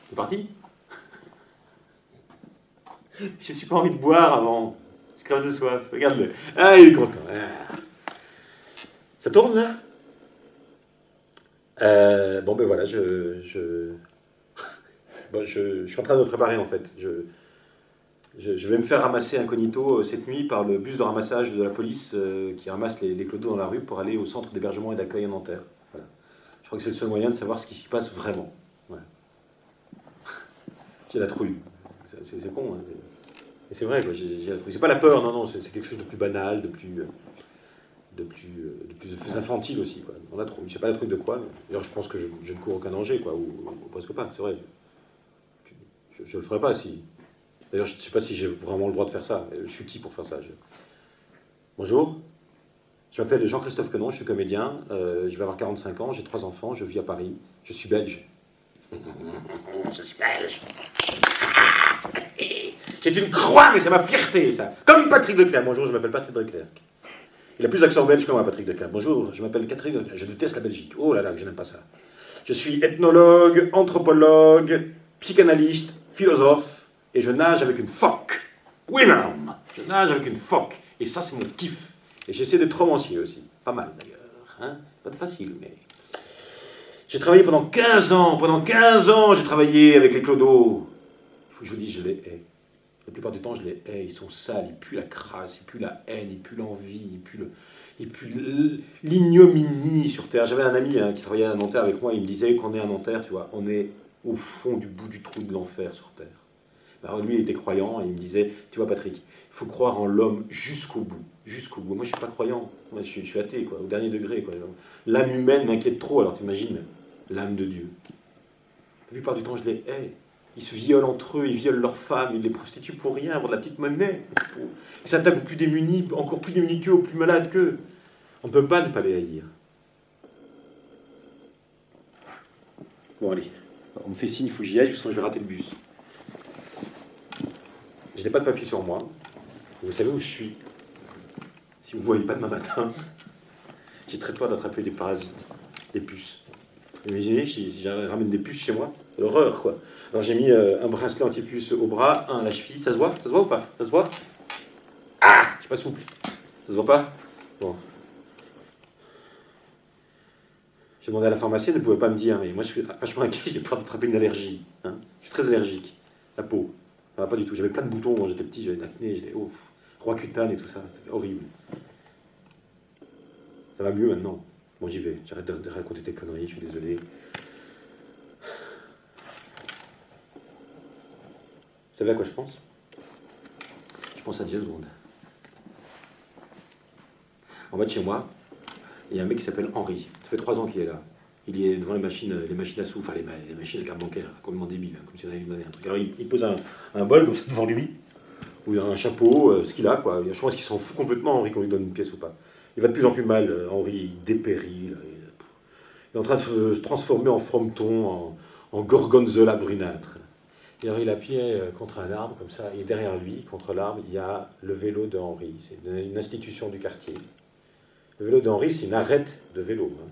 C'est parti? Je suis pas envie de boire avant. Je crève de soif. Regarde-le. Ah, il est content. Ah. Ça tourne là? Bon, ben voilà, bon, je suis en train de me préparer en fait. Je vais me faire ramasser incognito cette nuit par le bus de ramassage de la police qui ramasse les clodos dans la rue pour aller au centre d'hébergement et d'accueil à Nanterre. Voilà. Je crois que c'est le seul moyen de savoir ce qui s'y passe vraiment. Ouais. J'ai la trouille. C'est con, hein. Et c'est vrai, quoi, j'ai la trouille. C'est pas la peur, non, non, c'est quelque chose de plus banal, de plus infantile aussi, quoi. On a trouille. Je sais pas la trouille de quoi. D'ailleurs, je pense que je ne cours aucun danger, quoi, ou presque pas, c'est vrai. Je le ferai pas si. D'ailleurs, je ne sais pas si j'ai vraiment le droit de faire ça. Je suis qui pour faire ça? Bonjour, je m'appelle Jean-Christophe Quenon, je suis comédien, je vais avoir 45 ans, j'ai 3 enfants, je vis à Paris, je suis belge. Je suis belge. C'est une croix, mais c'est ma fierté, ça. Comme Patrick Declercq. Bonjour, je m'appelle Patrick Declercq. Il a plus d'accent belge que moi, Patrick Declercq. Bonjour, je m'appelle Patrick Declercq. Je déteste la Belgique. Oh là là, je n'aime pas ça. Je suis ethnologue, anthropologue, psychanalyste, philosophe, et je nage avec une phoque. Oui, madame, je nage avec une phoque. Et ça, c'est mon kiff. Et j'essaie d'être romancier aussi. Pas mal, d'ailleurs. Hein, pas de facile, mais... J'ai travaillé pendant 15 ans. Pendant 15 ans, j'ai travaillé avec les clodos. Il faut que je vous dise, je les hais. La plupart du temps, je les hais. Ils sont sales, ils puent la crasse, ils puent la haine, ils puent l'envie, ils puent l'ignominie sur Terre. J'avais un ami qui travaillait à Nanterre avec moi, il me disait qu'on est à Nanterre, tu vois, on est au fond du bout du trou de l'enfer sur Terre. Alors lui, il était croyant et il me disait, tu vois Patrick, il faut croire en l'homme jusqu'au bout. Jusqu'au bout. Moi, je suis pas croyant. Moi, je suis athée, quoi, au dernier degré, quoi. L'âme humaine m'inquiète trop, alors t'imagines, l'âme de Dieu. La plupart du temps, je les hais. Ils se violent entre eux, ils violent leurs femmes, ils les prostituent pour rien, pour de la petite monnaie. Ils s'attaquent aux plus démunis, encore plus démunis qu'eux, aux plus malades qu'eux. On ne peut pas ne pas les haïr. Bon, allez. On me fait signe, il faut que j'y aille, sinon je vais rater le bus. Je n'ai pas de papier sur moi. Vous savez où je suis. Si vous ne voyez pas demain matin, j'ai très peur d'attraper des parasites, des puces. Imaginez si je ramène des puces chez moi, l'horreur, quoi. Alors j'ai mis un bracelet anti-puce au bras, un à la cheville. Ça se voit? Ça se voit ou pas? Ça se voit? Ah! Je suis pas souple. Ça se voit pas? Bon. J'ai demandé à la pharmacienne, elle ne pouvait pas me dire, mais moi je suis vachement inquiet, j'ai peur d'attraper une allergie. Hein. Je suis très allergique. La peau. Ça va pas du tout. J'avais plein de boutons quand j'étais petit, j'avais de l'acné, j'étais roi cutane et tout ça. C'était horrible. Ça va mieux maintenant. Bon, j'y vais. J'arrête de raconter tes conneries, je suis désolé. Vous savez à quoi je pense? Je pense à James Bond. En bas de chez moi, il y a un mec qui s'appelle Henri. Ça fait 3 ans qu'il est là. Il est devant les machines à sous, enfin les machines à carte bancaire, complètement débile, hein, comme si on allait lui donner un truc. Alors il pose un bol comme ça devant lui, où il y a un chapeau, ce qu'il a, quoi. Je pense qu'il s'en fout complètement, Henri, qu'on lui donne une pièce ou pas. Il va de plus en plus mal, Henri, il dépérit. Là, il est en train de se transformer en frometon, en gorgonzola brunâtre. Et Henri l'appuyait contre un arbre, comme ça, et derrière lui, contre l'arbre, il y a le vélo de Henri. C'est une institution du quartier. Le vélo d'Henri, c'est une arête de vélo. Hein.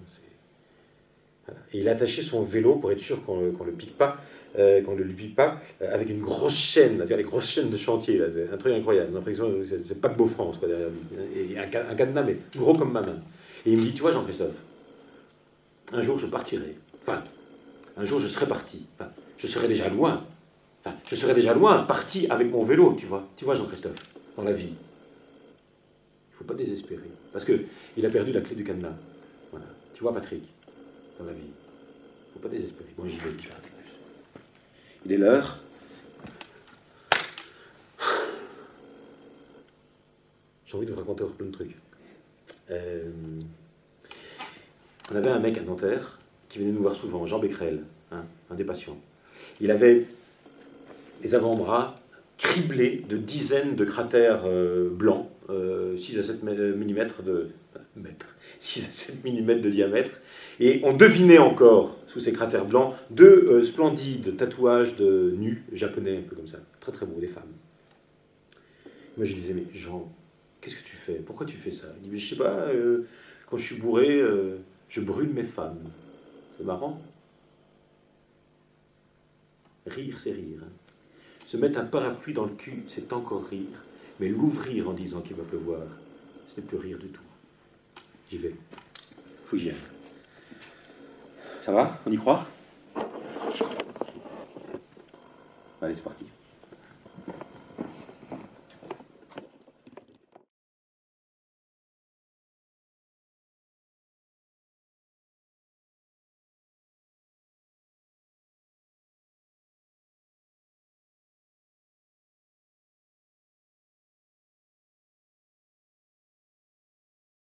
Voilà. Et il a attaché son vélo pour être sûr qu'on ne le pique pas, qu'on ne le lui pique pas, avec une grosse chaîne, les grosses chaînes de chantier. Là. C'est un truc incroyable. J'ai l'impression que c'est pas que Beau-France quoi, derrière lui. Et un cadenas, mais gros comme ma main. Et il me dit, tu vois Jean-Christophe, un jour je partirai. Enfin, un jour je serai parti. Enfin, je serai déjà loin. Enfin, je serai déjà loin, parti avec mon vélo, tu vois. Tu vois Jean-Christophe, dans la vie. Il ne faut pas désespérer. Parce qu'il a perdu la clé du cadenas. Voilà. Tu vois, Patrick, dans la vie. Il ne faut pas désespérer. Moi, j'y vais, je vais arrêter plus. Il est l'heure. J'ai envie de vous raconter plein de trucs. On avait un mec à Nanterre qui venait nous voir souvent, Jean Becquerel, hein, un des patients. Il avait les avant-bras criblés de dizaines de cratères blancs, 6 à 7 mm de... mètres, 6 à 7 mm de diamètre. Et on devinait encore, sous ces cratères blancs, deux splendides tatouages de nus japonais, un peu comme ça. Très très beaux, des femmes. Moi je lui disais, mais Jean, qu'est-ce que tu fais? Pourquoi tu fais ça? Il dit, mais je sais pas, quand je suis bourré, je brûle mes femmes. C'est marrant. Rire, c'est rire. Hein. Se mettre un parapluie dans le cul, c'est encore rire. Mais l'ouvrir en disant qu'il va pleuvoir, ce n'est plus rire du tout. J'y vais. Faut que j'y aille. Ça va? On y croit? Allez, c'est parti.